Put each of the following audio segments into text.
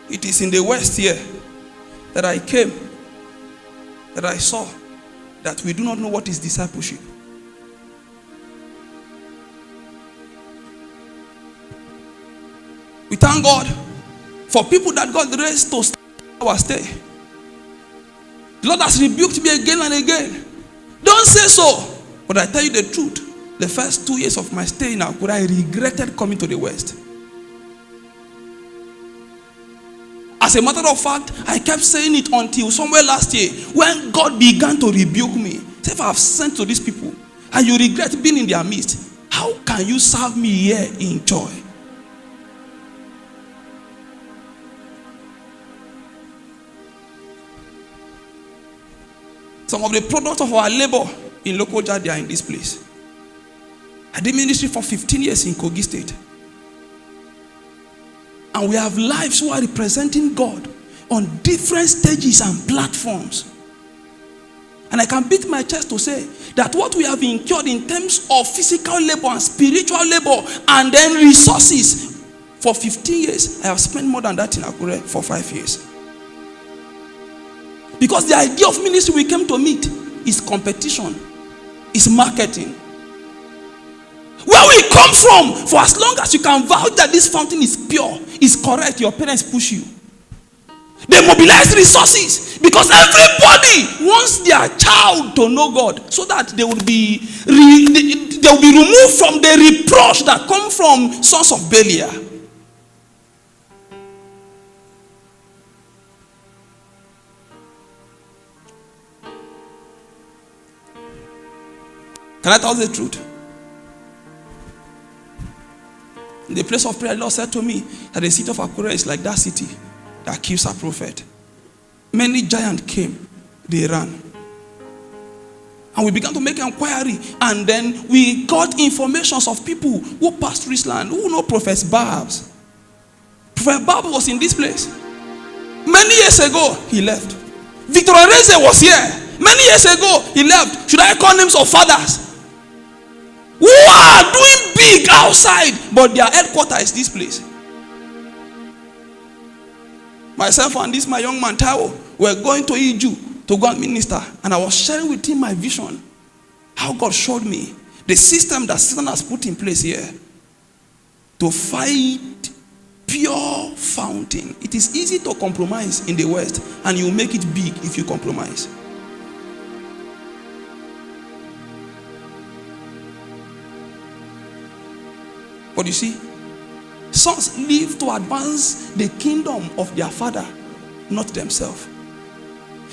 It is in the West here that I came, that I saw that we do not know what is discipleship. We thank God for people that God raised to stay our stay. The Lord has rebuked me again and again. Don't say so. But I tell you the truth. The first 2 years of my stay in Akure, I regretted coming to the West. As a matter of fact, I kept saying it until somewhere last year when God began to rebuke me. Say, if I have sent to these people and you regret being in their midst, how can you serve me here in joy? Some of the products of our labor in Lokoja, they are in this place. I did ministry for 15 years in Kogi State. And we have lives who are representing God on different stages and platforms. And I can beat my chest to say that what we have incurred in terms of physical labor and spiritual labor and then resources for 15 years, I have spent more than that in Akure for 5 years. Because the idea of ministry we came to meet is competition, is marketing. Where we come from, for as long as you can vouch that this fountain is pure, is correct, your parents push you. They mobilize resources because everybody wants their child to know God so that they will be removed from the reproach that come from sons of Belial. Can I tell the truth? In the place of prayer, the Lord said to me that the city of Akure is like that city that kills a prophet. Many giants came, they ran. And we began to make inquiry, and then we got information of people who passed through this land, who know Prophet Babs. Prophet Babs was in this place. Many years ago, he left. Victor Reze was here. Many years ago, he left. Should I call names of fathers? Who are doing big outside, but their headquarters is this place. Myself and this my young man Taiwo were going to Iju to go and minister, and I was sharing with him my vision, how God showed me the system that Satan has put in place here to fight pure fountain. It is easy to compromise in the West, and you make it big if you compromise. But you see, sons live to advance the kingdom of their father, not themselves.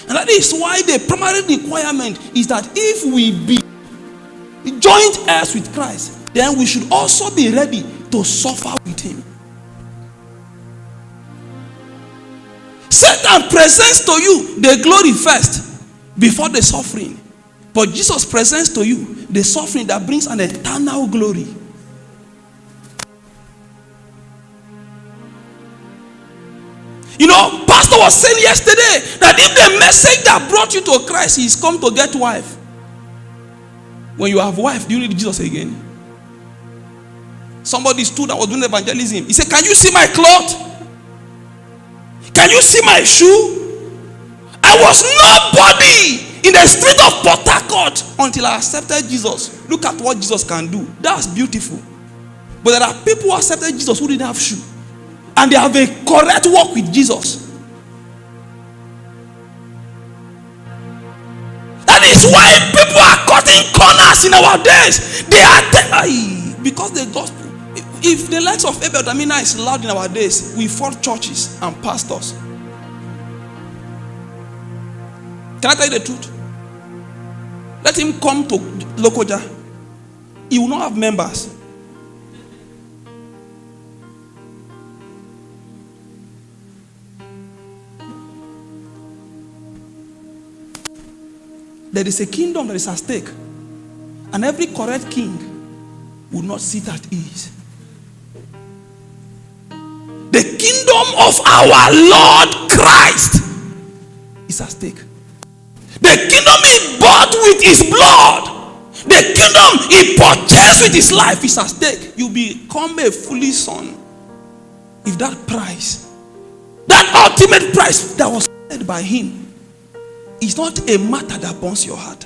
And that is why the primary requirement is that if we be joint heirs with Christ, then we should also be ready to suffer with him. Satan presents to you the glory first before the suffering. But Jesus presents to you the suffering that brings an eternal glory. You know, Pastor was saying yesterday that if the message that brought you to Christ is come to get wife, when you have wife, do you need Jesus again? Somebody stood and was doing evangelism. He said, can you see my cloth? Can you see my shoe? I was nobody in the street of Port Harcourt until I accepted Jesus. Look at what Jesus can do. That's beautiful. But there are people who accepted Jesus who didn't have shoe. And they have a correct walk with Jesus. That is why people are cutting corners in our days. They are because the gospel. If the likes of Abel Damina is loud in our days, we fought churches and pastors. Can I tell you the truth? Let him come to Lokoja. He will not have members. There is a kingdom that is at stake, and every correct king will not sit at ease. The kingdom of our Lord Christ is at stake. The kingdom he bought with his blood, the kingdom he purchased with his life is at stake. You become a foolish son if that price That ultimate price that was paid by him is not a matter that burns your heart.